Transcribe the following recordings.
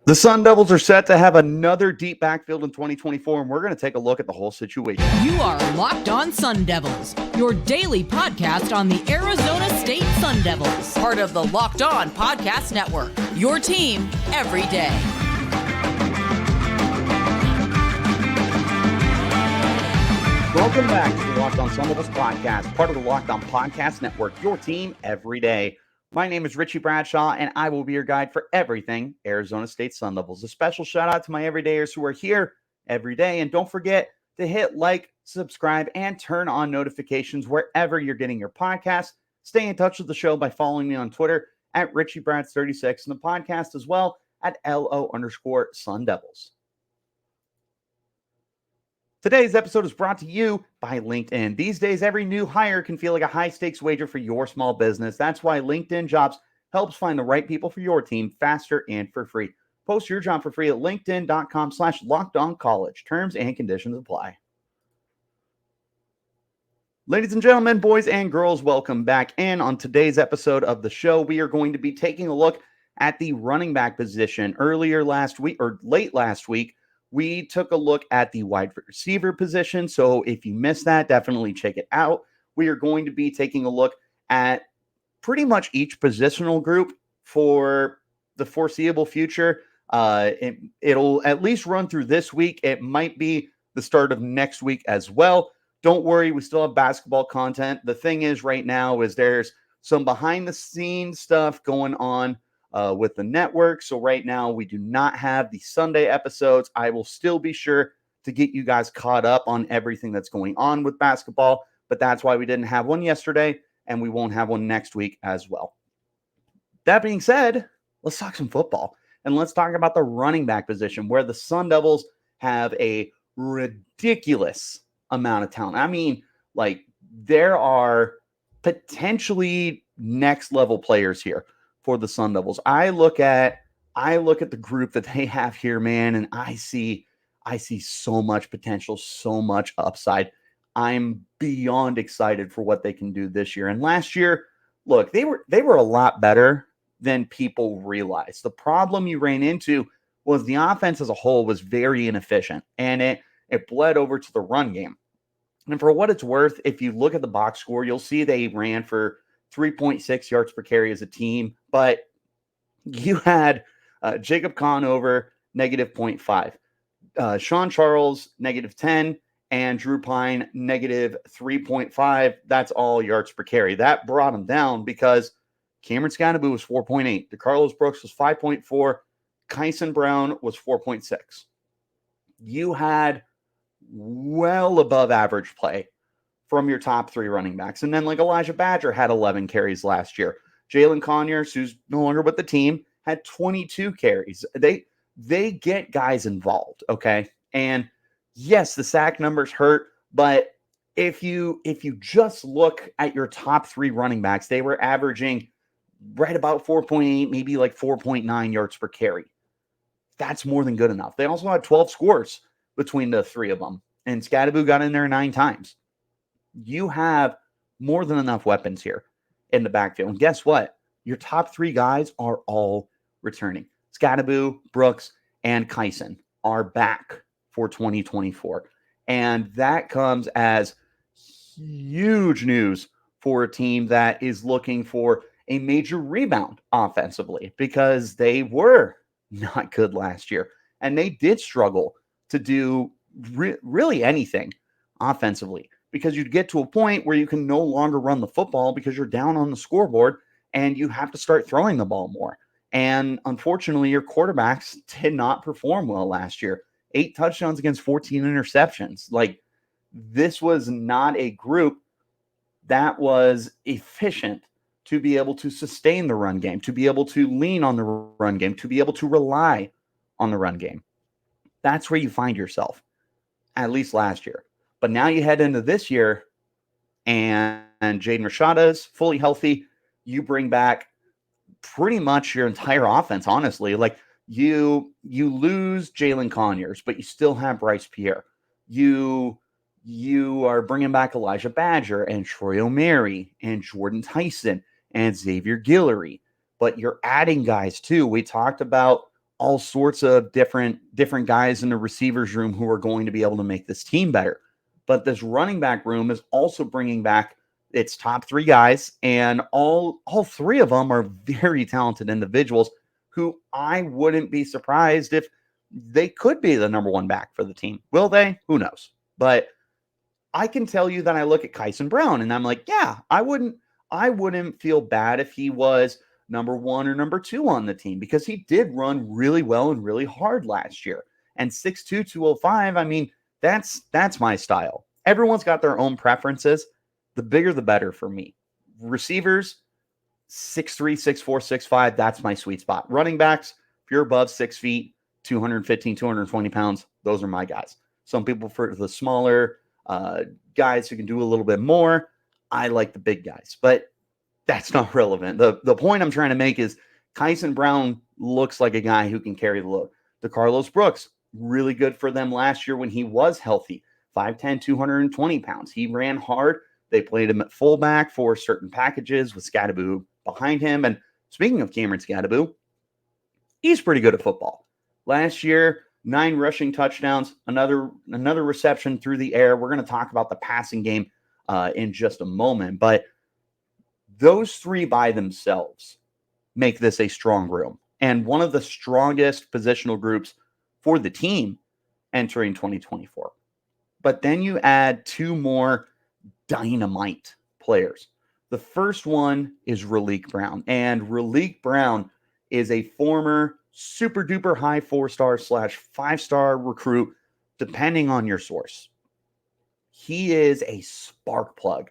The Sun Devils are set to have another deep backfield in 2024, and we're going to take a look at the whole situation. You are Locked On Sun Devils, your daily podcast on the Arizona State Sun Devils, part of the Locked On Podcast Network, your team every day. Welcome back to the Locked On Sun Devils podcast, part of the Locked On Podcast Network, your team every day. My name is Richie Bradshaw, and I will be your guide for everything Arizona State Sun Devils. A special shout out to my everydayers who are here every day. And don't forget to hit like, subscribe, and turn on notifications wherever you're getting your podcast. Stay in touch with the show by following me on Twitter at RichieBrads36 and the podcast as well at LO_Sun Devils. Today's episode is brought to you by LinkedIn. These days, every new hire can feel like a high-stakes wager for your small business. That's why LinkedIn Jobs helps find the right people for your team faster and for free. Post your job for free at linkedin.com/lockedoncollege. Terms and conditions apply. Ladies and gentlemen, boys and girls, welcome back in. On today's episode of the show, we are going to be taking a look at the running back position. Late last week, we took a look at the wide receiver position. So if you missed that, definitely check it out. We are going to be taking a look at pretty much each positional group for the foreseeable future. It'll at least run through this week. It might be the start of next week as well. Don't worry, we still have basketball content. The thing is right now is there's some behind the scenes stuff going on with the network. So right now we do not have the Sunday episodes. I will still be sure to get you guys caught up on everything that's going on with basketball, but that's why we didn't have one yesterday and we won't have one next week as well. That being said, let's talk some football and let's talk about the running back position where the Sun Devils have a ridiculous amount of talent. I mean, like there are potentially next level players here for the Sun Devils. I look at the group that they have here, man, and I see so much potential, so much upside. I'm beyond excited for what they can do this year. And last year, look, they were a lot better than people realized. The problem you ran into was the offense as a whole was very inefficient, and it bled over to the run game. And for what it's worth, if you look at the box score, you'll see they ran for 3.6 yards per carry as a team, but you had Jacob Conover, negative 0.5, Sean Charles, negative 10, and Drew Pine, negative 3.5. That's all yards per carry. That brought them down because Cameron Skattebo was 4.8, DeCarlos Brooks was 5.4, Kyson Brown was 4.6. You had well above average play from your top three running backs. And then like Elijah Badger had 11 carries last year. Jalen Conyers, who's no longer with the team, had 22 carries. They get guys involved, okay? And yes, the sack numbers hurt, but if you just look at your top three running backs, they were averaging right about 4.8, maybe like 4.9 yards per carry. That's more than good enough. They also had 12 scores between the three of them, and Skattebo got in there 9 times. You have more than enough weapons here in the backfield. And guess what? Your top three guys are all returning. Skattebo, Brooks, and Kyson are back for 2024. And that comes as huge news for a team that is looking for a major rebound offensively because they were not good last year. And they did struggle to do really anything offensively, because you'd get to a point where you can no longer run the football because you're down on the scoreboard and you have to start throwing the ball more. And unfortunately, your quarterbacks did not perform well last year. 8 touchdowns against 14 interceptions. Like, this was not a group that was efficient to be able to sustain the run game, to be able to lean on the run game, to be able to rely on the run game. That's where you find yourself, at least last year. But now you head into this year, and Jaden Rashada is fully healthy. You bring back pretty much your entire offense, honestly. Like, you lose Jalen Conyers, but you still have Bryce Pierre. You are bringing back Elijah Badger and Troy O'Mary and Jordan Tyson and Xavier Guillory. But you're adding guys, too. We talked about all sorts of different guys in the receivers room who are going to be able to make this team better. But this running back room is also bringing back its top 3 guys, and all 3 of them are very talented individuals who I wouldn't be surprised if they could be the number 1 back for the team. Will they? Who knows? But I can tell you that I look at Kyson Brown and I'm like, yeah, I wouldn't feel bad if he was number 1 or number 2 on the team, because he did run really well and really hard last year. And 6'2", 205, I mean, that's my style. Everyone's got their own preferences. The bigger, the better for me. Receivers, 6'3", 6'4", 6'5", that's my sweet spot. Running backs, if you're above 6 feet, 215, 220 pounds, those are my guys. Some people prefer the smaller guys who can do a little bit more. I like the big guys, but that's not relevant. The point I'm trying to make is Kyson Brown looks like a guy who can carry the load. DeCarlos Brooks, really good for them last year when he was healthy. 5'10", 220 pounds. He ran hard. They played him at fullback for certain packages with Skattebo behind him. And speaking of Cameron Skattebo, he's pretty good at football. Last year, 9 rushing touchdowns, another reception through the air. We're going to talk about the passing game in just a moment. But those 3 by themselves make this a strong room and one of the strongest positional groups for the team entering 2024. But then you add 2 more dynamite players. The first one is Raleek Brown. And Raleek Brown is a former super duper high 4-star / 5-star recruit, depending on your source. He is a spark plug.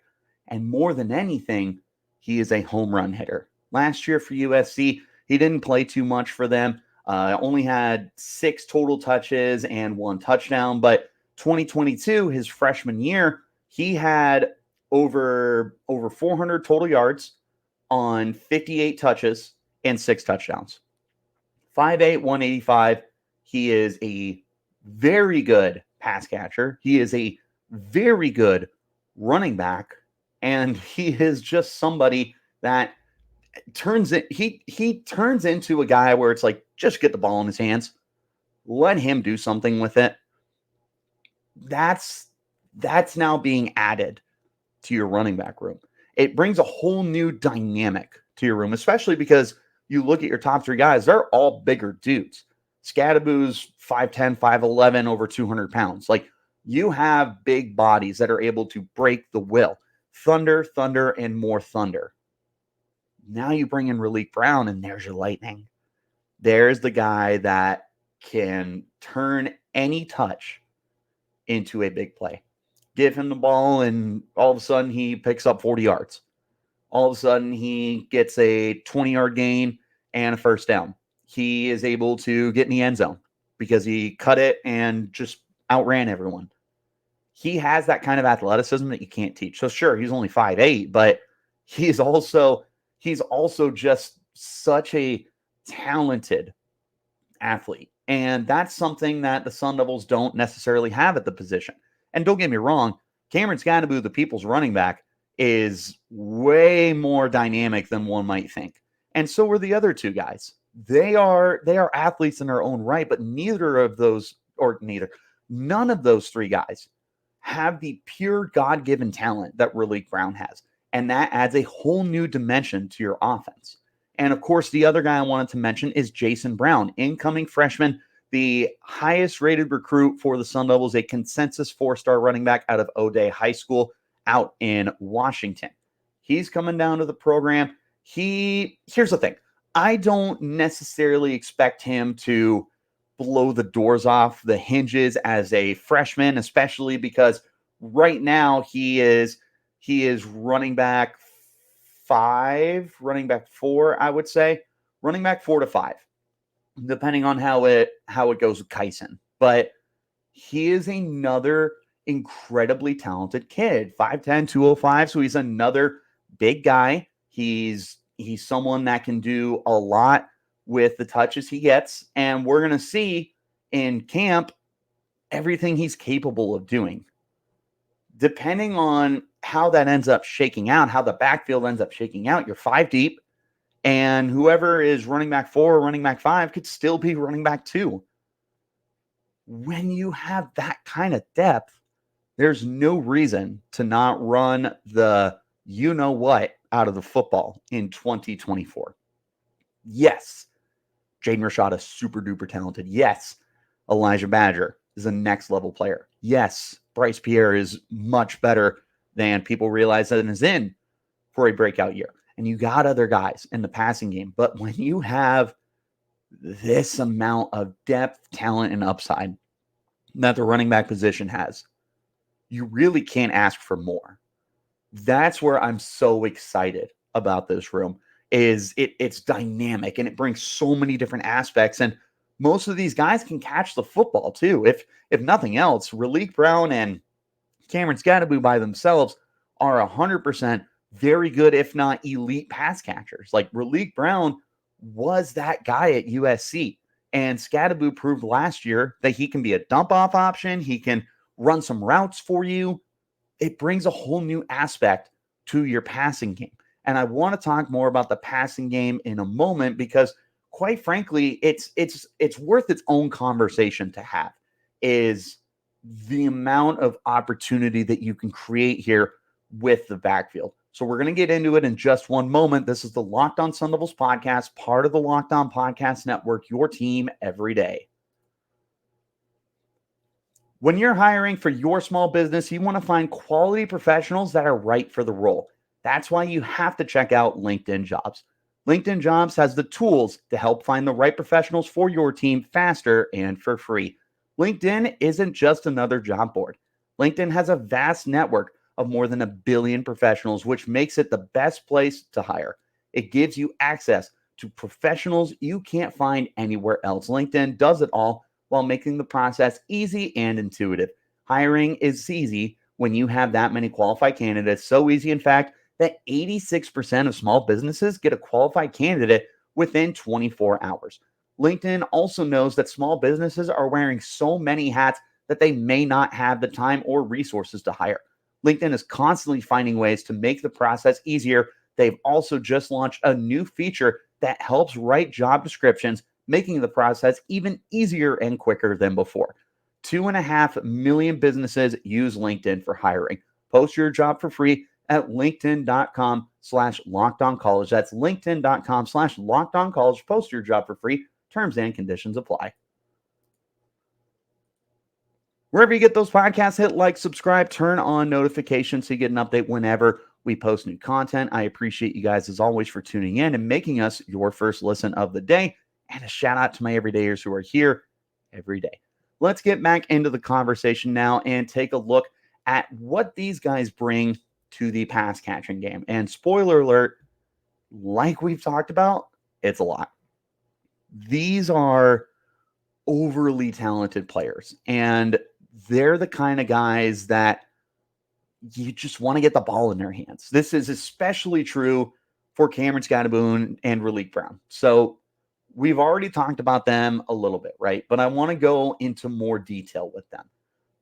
And more than anything, he is a home run hitter. Last year for USC, he didn't play too much for them. Only had 6 total touches and 1 touchdown. But 2022, his freshman year, he had over 400 total yards on 58 touches and 6 touchdowns. 5'8", 185. He is a very good pass catcher. He is a very good running back. And he is just somebody that turns it. He turns into a guy where it's like, just get the ball in his hands. Let him do something with it. That's now being added to your running back room. It brings a whole new dynamic to your room, especially because you look at your top 3 guys, they're all bigger dudes. Skattebo's 5'10", 5'11", over 200 pounds. Like, you have big bodies that are able to break the will. Thunder, and more thunder. Now you bring in Raleek Brown, and there's your lightning. There's the guy that can turn any touch into a big play. Give him the ball, and all of a sudden he picks up 40 yards. All of a sudden he gets a 20-yard gain and a first down. He is able to get in the end zone because he cut it and just outran everyone. He has that kind of athleticism that you can't teach. So sure, he's only 5'8", but he's also just such a talented athlete. And that's something that the Sun Devils don't necessarily have at the position. And don't get me wrong, Cameron Skattebo, the people's running back, is way more dynamic than one might think. And so are the other 2 guys. They are athletes in their own right, but none of those 3 guys have the pure God-given talent that Raleek Brown has. And that adds a whole new dimension to your offense. And of course, the other guy I wanted to mention is Jason Brown, incoming freshman, the highest rated recruit for the Sun Devils, a consensus 4-star running back out of O'Day High School out in Washington. He's coming down to the program. Here's the thing. I don't necessarily expect him to blow the doors off the hinges as a freshman, especially because right now he is running back 5, running back 4, I would say. Running back 4 to 5. Depending on how it goes with Kyson. But he is another incredibly talented kid. 5'10", 205, so he's another big guy. He's someone that can do a lot with the touches he gets. And we're going to see in camp everything he's capable of doing. Depending on how that ends up shaking out, how the backfield ends up shaking out, you're 5 deep And whoever is running back 4 or running back 5 could still be running back 2. When you have that kind of depth, there's no reason to not run the you know what out of the football in 2024. Yes, Jaden Rashad is super duper talented. Yes, Elijah Badger is a next level player. Yes, Bryce Pierre is much better than people realize and is in for a breakout year. And you got other guys in the passing game. But when you have this amount of depth, talent, and upside that the running back position has, you really can't ask for more. That's where I'm so excited about this room. It's dynamic and it brings so many different aspects. And most of these guys can catch the football too. If nothing else, Raleek Brown and Cameron Skattebo by themselves are 100% very good, if not elite pass catchers. Like Raleek Brown was that guy at USC. And Skattebo proved last year that he can be a dump off option. He can run some routes for you. It brings a whole new aspect to your passing game. And I want to talk more about the passing game in a moment because quite frankly, it's worth its own conversation to have, is the amount of opportunity that you can create here with the backfield. So we're going to get into it in just one moment. This is the Locked On Sun Devils podcast, part of the Locked On Podcast Network, your team every day. When you're hiring for your small business, you want to find quality professionals that are right for the role. That's why you have to check out LinkedIn Jobs. LinkedIn Jobs has the tools to help find the right professionals for your team faster and for free. LinkedIn isn't just another job board. LinkedIn has a vast network of more than 1 billion professionals, which makes it the best place to hire. It gives you access to professionals you can't find anywhere else. LinkedIn does it all while making the process easy and intuitive. Hiring is easy when you have that many qualified candidates. So easy, in fact, that 86% of small businesses get a qualified candidate within 24 hours. LinkedIn also knows that small businesses are wearing so many hats that they may not have the time or resources to hire. LinkedIn is constantly finding ways to make the process easier. They've also just launched a new feature that helps write job descriptions, making the process even easier and quicker than before. 2.5 million businesses use LinkedIn for hiring. Post your job for free at linkedin.com/lockedoncollege. That's linkedin.com/lockedoncollege. Post your job for free. Terms and conditions apply. Wherever you get those podcasts, hit like, subscribe, turn on notifications so you get an update whenever we post new content. I appreciate you guys as always for tuning in and making us your first listen of the day. And a shout out to my everydayers who are here every day. Let's get back into the conversation now and take a look at what these guys bring to the pass catching game. And spoiler alert, like we've talked about, it's a lot. These are overly talented players, and they're the kind of guys that you just want to get the ball in their hands. This is especially true for Cameron Skattebo and Raleek Brown. So we've already talked about them a little bit, right? But I want to go into more detail with them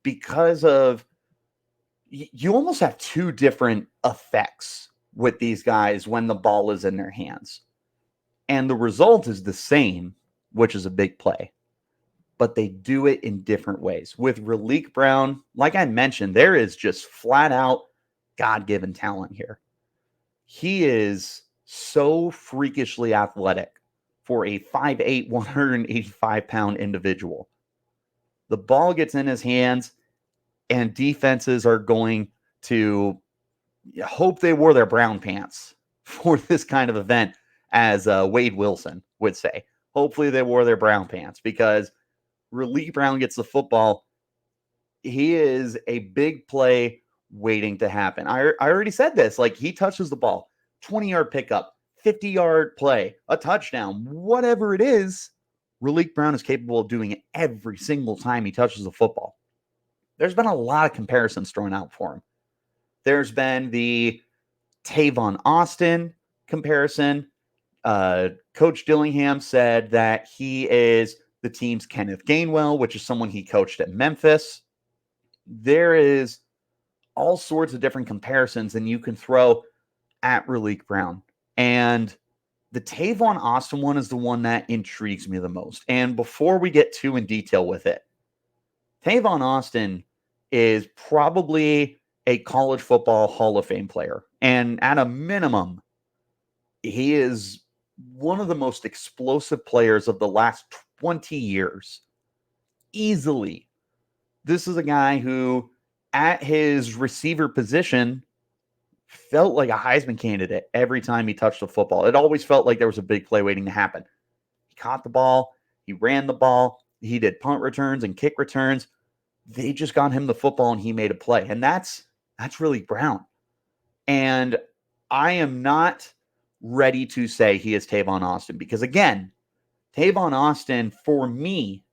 because of you almost have two different effects with these guys when the ball is in their hands. And the result is the same, which is a big play. But they do it in different ways. With Raleek Brown, like I mentioned, there is just flat out God-given talent here. He is so freakishly athletic for a 5'8", 185-pound individual. The ball gets in his hands, and defenses are going to hope they wore their brown pants for this kind of event, as Wade Wilson would say. Hopefully they wore their brown pants because Raleek Brown gets the football. He is a big play waiting to happen. I already said this. Like, he touches the ball, 20-yard pickup, 50-yard play, a touchdown, whatever it is, Raleek Brown is capable of doing it every single time he touches the football. There's been a lot of comparisons thrown out for him. There's been the Tavon Austin comparison. Coach Dillingham said that he is the team's Kenneth Gainwell, which is someone he coached at Memphis. There is all sorts of different comparisons that you can throw at Raleek Brown. And The Tavon Austin one is the one that intrigues me the most. And before we get too in detail with it, Tavon Austin is probably a college football Hall of Fame player. And at a minimum, he is one of the most explosive players of the last 20 years. Easily. This is a guy who, at his receiver position, felt like a Heisman candidate every time he touched the football. It always felt like there was a big play waiting to happen. He caught the ball. He ran the ball. He did punt returns and kick returns. They just got him the football and he made a play. And that's Raleek Brown. And I am not ready to say he is Tavon Austin because, again, Tavon Austin, for me,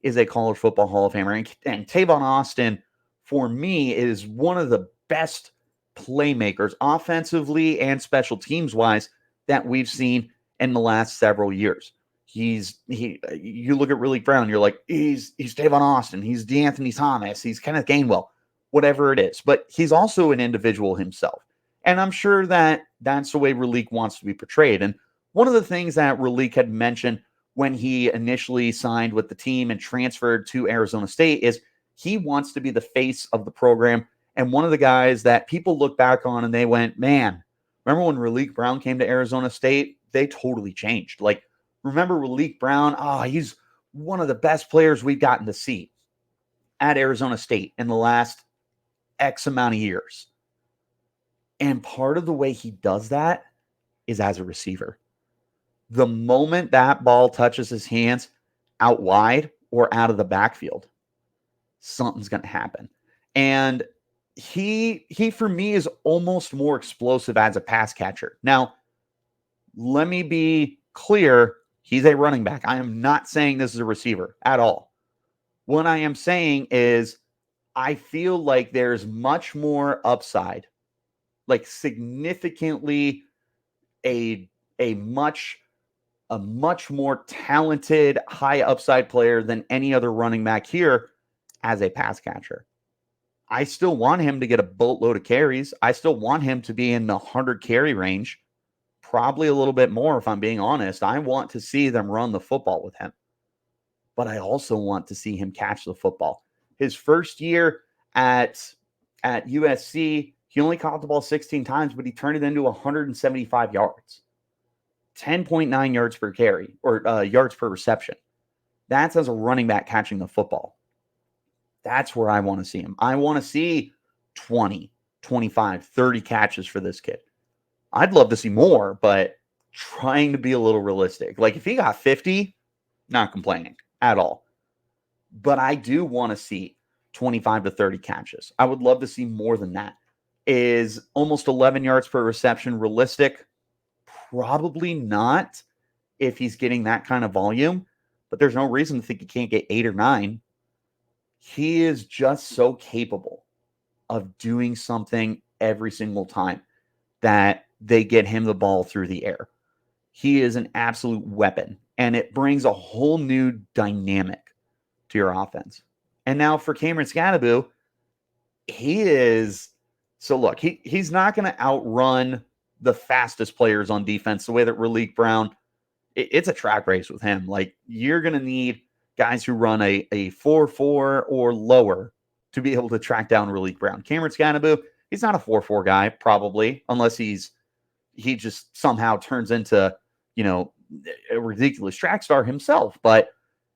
is a college football Hall of Famer. And Tavon Austin, for me, is one of the best playmakers offensively and special teams wise that we've seen in the last several years. You look at Raleek Brown, you're like, he's Tavon Austin, he's DeAnthony Thomas, he's Kenneth Gainwell, whatever it is. But he's also an individual himself. And I'm sure that that's the way Raleek wants to be portrayed. And one of the things that Raleek had mentioned when he initially signed with the team and transferred to Arizona State is he wants to be the face of the program. And one of the guys that people look back on and they went, man, remember when Raleek Brown came to Arizona State? They totally changed. Like, remember Raleek Brown? Oh, he's one of the best players we've gotten to see at Arizona State in the last X amount of years. And part of the way he does that is as a receiver. The moment that ball touches his hands out wide or out of the backfield, something's going to happen. And he for me is almost more explosive as a pass catcher. Now, let me be clear. He's a running back. I am not saying this is a receiver at all. What I am saying is I feel like there's much more upside, like significantly a much more talented, high upside player than any other running back here as a pass catcher. I still want him to get a boatload of carries. I still want him to be in the 100 carry range, probably a little bit more if I'm being honest. I want to see them run the football with him. But I also want to see him catch the football. His first year at USC, he only caught the ball 16 times, but he turned it into 175 yards. 10.9 yards per carry or yards per reception. That's as a running back catching the football. That's where I want to see him. I want to see 20, 25, 30 catches for this kid. I'd love to see more, but trying to be a little realistic. Like if he got 50, not complaining at all. But I do want to see 25 to 30 catches. I would love to see more than that. Is almost 11 yards per reception realistic? Probably not if he's getting that kind of volume, but there's no reason to think he can't get 8 or 9. He is just so capable of doing something every single time that they get him the ball through the air. He is an absolute weapon, and it brings a whole new dynamic to your offense. And now for Cameron Skattebo, he's not going to outrun the fastest players on defense the way that Raleek Brown, it's a track race with him. Like you're going to need guys who run a 4.4 or lower to be able to track down Raleek Brown. Cameron Skattebo, he's not a 4.4 guy, probably, unless he just somehow turns into, a ridiculous track star himself. But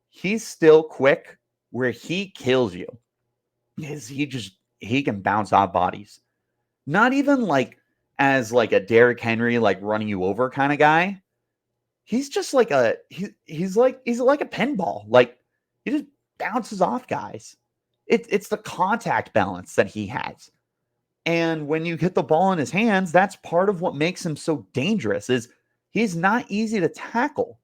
he's still quick where he kills you. He can bounce off bodies. Not even like as like a Derrick Henry, like running you over kind of guy. He's just like he's like a pinball. Like he just bounces off guys. It's the contact balance that he has. And when you get the ball in his hands, that's part of what makes him so dangerous is he's not easy to tackle.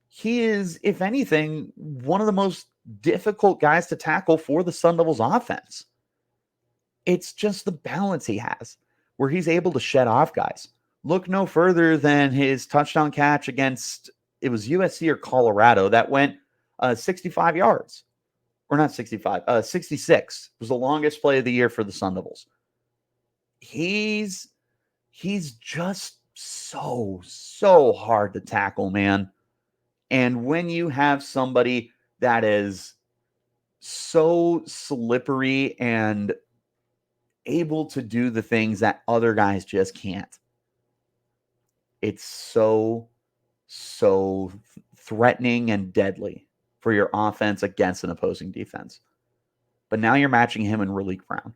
He is, if anything, one of the most difficult guys to tackle for the Sun Devils offense. It's just the balance he has where he's able to shed off guys. Look no further than his touchdown catch against, it was USC or Colorado that went 65 yards. Or not 65, 66. It was the longest play of the year for the Sun Devils. He's just so hard to tackle, man. And when you have somebody that is so slippery and able to do the things that other guys just can't, it's so threatening and deadly for your offense against an opposing defense. But now you're matching him and Raleek Brown.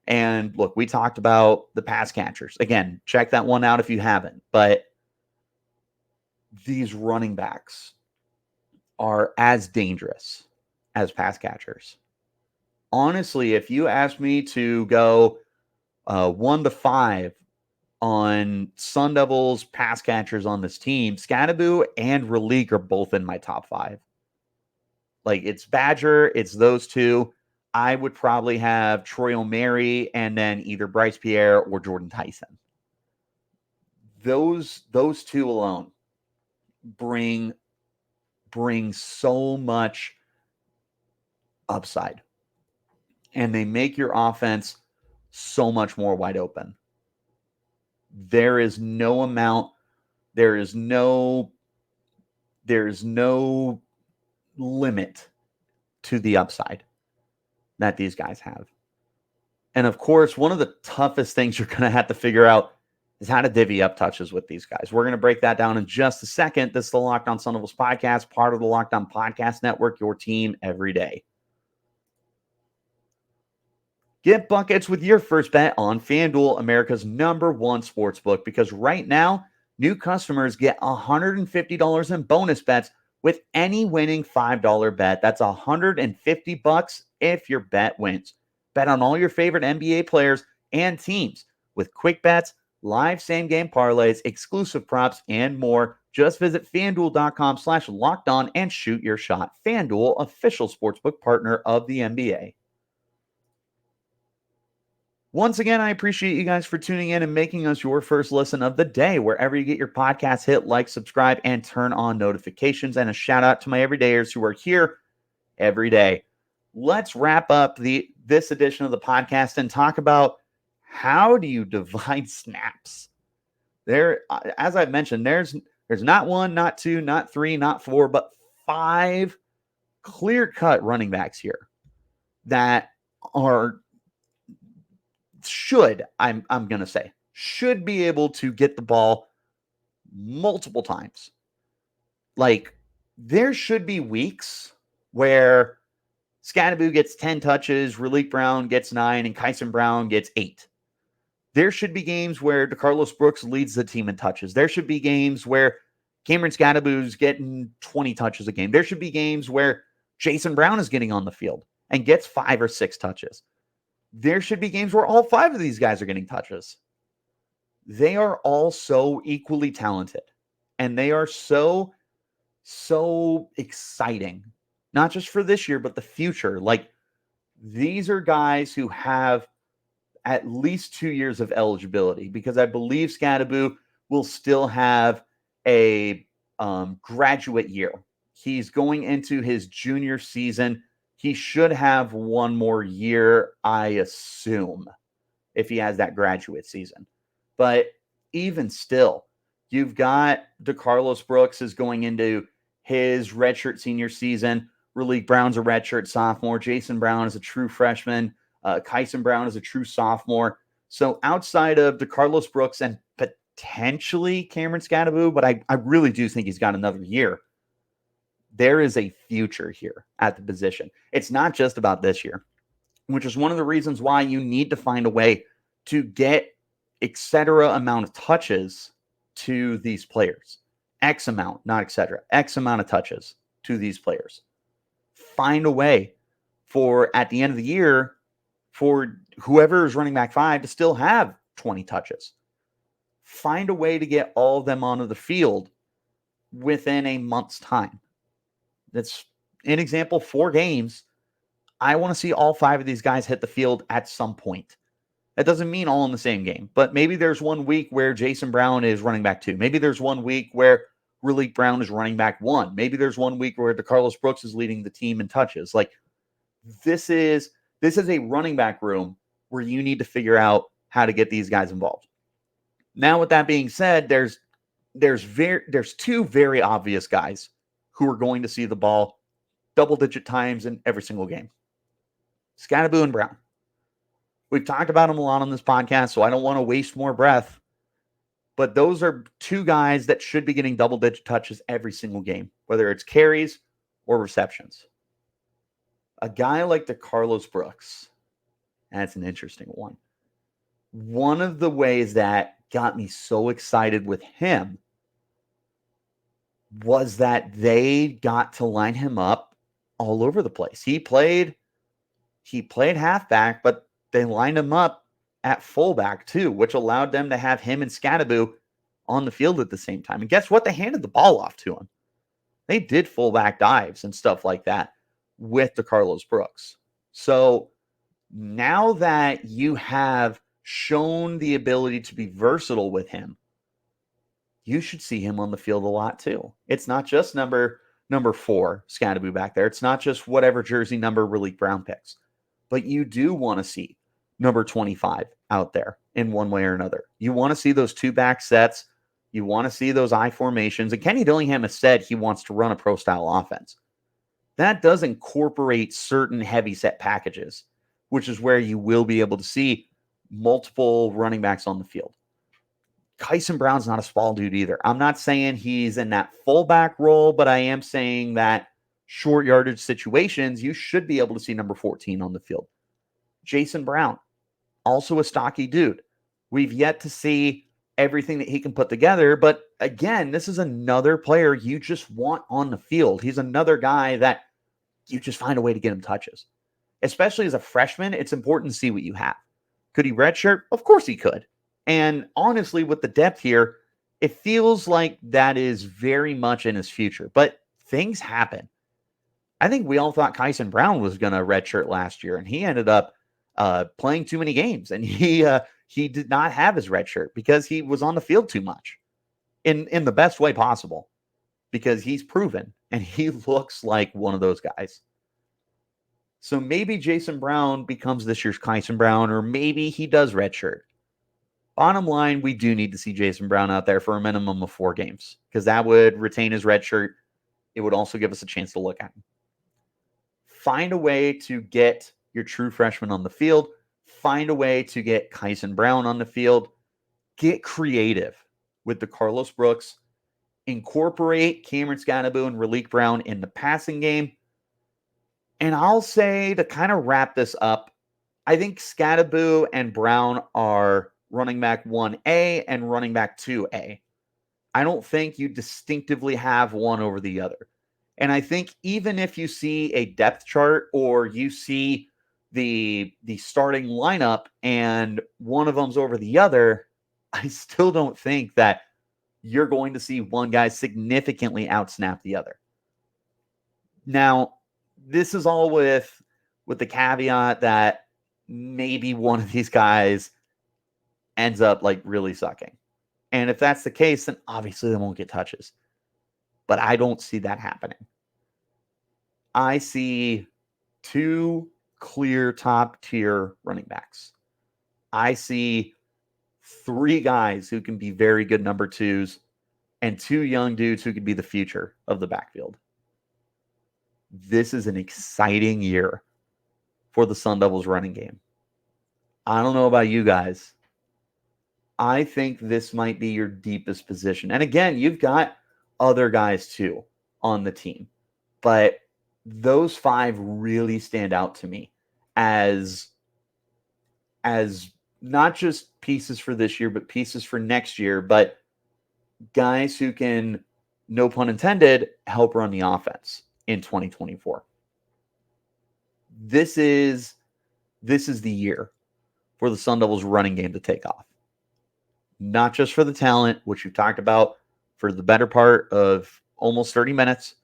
And look, we talked about the pass catchers. Again, check that one out if you haven't. But these running backs are as dangerous as pass catchers. Honestly, if you ask me to go 1 to 5 on Sun Devils pass catchers on this team, Skattebo and Raleek are both in my top 5. Like, it's Badger, it's those two. I would probably have Troy O'Mary and then either Bryce Pierre or Jordan Tyson. Those two alone bring so much upside. And they make your offense so much more wide open. There is no limit to the upside that these guys have. And of course, one of the toughest things you're going to have to figure out is how to divvy up touches with these guys. We're going to break that down in just a second. This is the Locked On Sun Devils podcast, part of the Locked On Podcast Network, your team every day. Get buckets with your first bet on FanDuel, America's #1 sportsbook, because right now, new customers get $150 in bonus bets with any winning $5 bet. That's $150 if your bet wins. Bet on all your favorite NBA players and teams with quick bets, live same-game parlays, exclusive props, and more. Just visit FanDuel.com/lockedon and shoot your shot. FanDuel, official sportsbook partner of the NBA. Once again, I appreciate you guys for tuning in and making us your first listen of the day. Wherever you get your podcast, hit like, subscribe, and turn on notifications. And a shout out to my everydayers who are here every day. Let's wrap up this edition of the podcast and talk about how do you divide snaps. There, as I've mentioned, there's not 1, not 2, not 3, not 4, but 5 clear-cut running backs here that are should be able to get the ball multiple times. Like, there should be weeks where Skattebo gets 10 touches, Raleek Brown gets 9, and Kyson Brown gets 8. There should be games where DeCarlos Brooks leads the team in touches. There should be games where Cameron Skattebo's getting 20 touches a game. There should be games where Jason Brown is getting on the field and gets 5 or 6 touches. There should be games where all 5 of these guys are getting touches. They are all so equally talented, and they are so exciting, not just for this year, but the future. Like, these are guys who have at least 2 years of eligibility, because I believe Skattebo will still have a graduate year. He's going into his junior season. He should have 1 more year, I assume, if he has that graduate season. But even still, you've got DeCarlos Brooks is going into his redshirt senior season. Raleek Brown's a redshirt sophomore. Jason Brown is a true freshman. Kyson Brown is a true sophomore. So outside of DeCarlos Brooks and potentially Cameron Skattebo, but I really do think he's got another year, there is a future here at the position. It's not just about this year, which is one of the reasons why you need to find a way to get etc. amount of touches to these players. X amount, not etc. X amount of touches to these players. Find a way for, at the end of the year, for whoever is running back 5 to still have 20 touches. Find a way to get all of them onto the field within a month's time. That's an example, 4 games. I want to see all 5 of these guys hit the field at some point. That doesn't mean all in the same game, but maybe there's 1 week where Jason Brown is running back 2. Maybe there's 1 week where Raleek Brown is running back 1. Maybe there's 1 week where DeCarlos Brooks is leading the team in touches. Like, this is a running back room where you need to figure out how to get these guys involved. Now, with that being said, there's two very obvious guys who are going to see the ball double-digit times in every single game. Skattebo and Brown. We've talked about them a lot on this podcast, so I don't want to waste more breath. But those are two guys that should be getting double-digit touches every single game, whether it's carries or receptions. A guy like DeCarlos Brooks, that's an interesting one. One of the ways that got me so excited with him was that they got to line him up all over the place. He played halfback, but they lined him up at fullback too, which allowed them to have him and Skattebo on the field at the same time. And guess what? They handed the ball off to him. They did fullback dives and stuff like that with DeCarlos Brooks. So now that you have shown the ability to be versatile with him, you should see him on the field a lot too. It's not just number 4, Skattebo back there. It's not just whatever jersey number Raleek Brown picks. But you do want to see number 25 out there in one way or another. You want to see those two back sets. You want to see those I formations. And Kenny Dillingham has said he wants to run a pro-style offense. That does incorporate certain heavy set packages, which is where you will be able to see multiple running backs on the field. Kyson Brown's not a small dude either. I'm not saying he's in that fullback role, but I am saying that short yardage situations, you should be able to see number 14 on the field. Jason Brown, also a stocky dude. We've yet to see everything that he can put together, but again, this is another player you just want on the field. He's another guy that you just find a way to get him touches. Especially as a freshman, it's important to see what you have. Could he redshirt? Of course he could. And honestly, with the depth here, it feels like that is very much in his future. But things happen. I think we all thought Kyson Brown was going to redshirt last year, and he ended up playing too many games. And he did not have his redshirt because he was on the field too much in the best way possible, because he's proven, and he looks like one of those guys. So maybe Jason Brown becomes this year's Kyson Brown, or maybe he does redshirt. Bottom line, we do need to see Jason Brown out there for a minimum of 4 games, because that would retain his redshirt. It would also give us a chance to look at him. Find a way to get your true freshman on the field. Find a way to get Kyson Brown on the field. Get creative with DeCarlos Brooks. Incorporate Cameron Skattebo and Raleek Brown in the passing game. And I'll say, to kind of wrap this up, I think Skattebo and Brown are running back 1A and running back 2A. I don't think you distinctively have one over the other. And I think even if you see a depth chart, or you see the starting lineup and one of them's over the other, I still don't think that you're going to see one guy significantly outsnap the other. Now, this is all with the caveat that maybe one of these guys ends up like really sucking. And if that's the case, then obviously they won't get touches. But I don't see that happening. I see 2 clear top tier running backs. I see 3 guys who can be very good number 2s, and 2 young dudes who could be the future of the backfield. This is an exciting year for the Sun Devils running game. I don't know about you guys. I think this might be your deepest position. And again, you've got other guys too on the team. But those 5 really stand out to me as not just pieces for this year, but pieces for next year. But guys who can, no pun intended, help run the offense in 2024. This is the year for the Sun Devils running game to take off. Not just for the talent, which we've talked about for the better part of almost 30 minutes,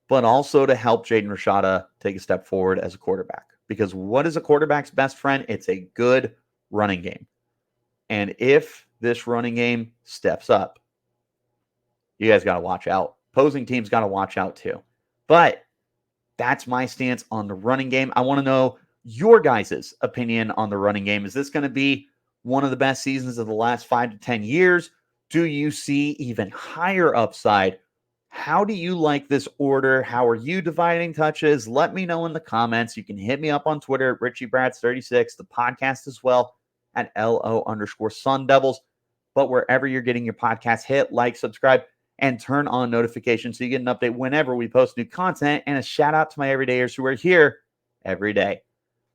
but also to help Jaden Rashada take a step forward as a quarterback. Because what is a quarterback's best friend? It's a good running game. And if this running game steps up, you guys got to watch out. Opposing teams got to watch out too. But that's my stance on the running game. I want to know your guys' opinion on the running game. Is this going to be one of the best seasons of the last 5 to 10 years? Do you see even higher upside? How do you like this order? How are you dividing touches? Let me know in the comments. You can hit me up on Twitter at RichieBrads36, the podcast as well at LO_Sun Devils. But wherever you're getting your podcast, hit like, subscribe, and turn on notifications so you get an update whenever we post new content. And a shout out to my everydayers who are here every day.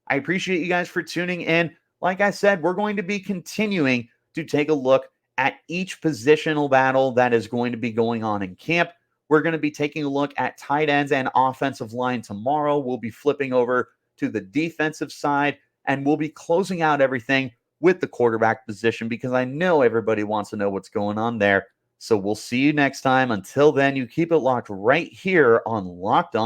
I appreciate you guys for tuning in. Like I said, we're going to be continuing to take a look at each positional battle that is going to be going on in camp. We're going to be taking a look at tight ends and offensive line tomorrow. We'll be flipping over to the defensive side, and we'll be closing out everything with the quarterback position because I know everybody wants to know what's going on there. So we'll see you next time. Until then, you keep it locked right here on Locked On.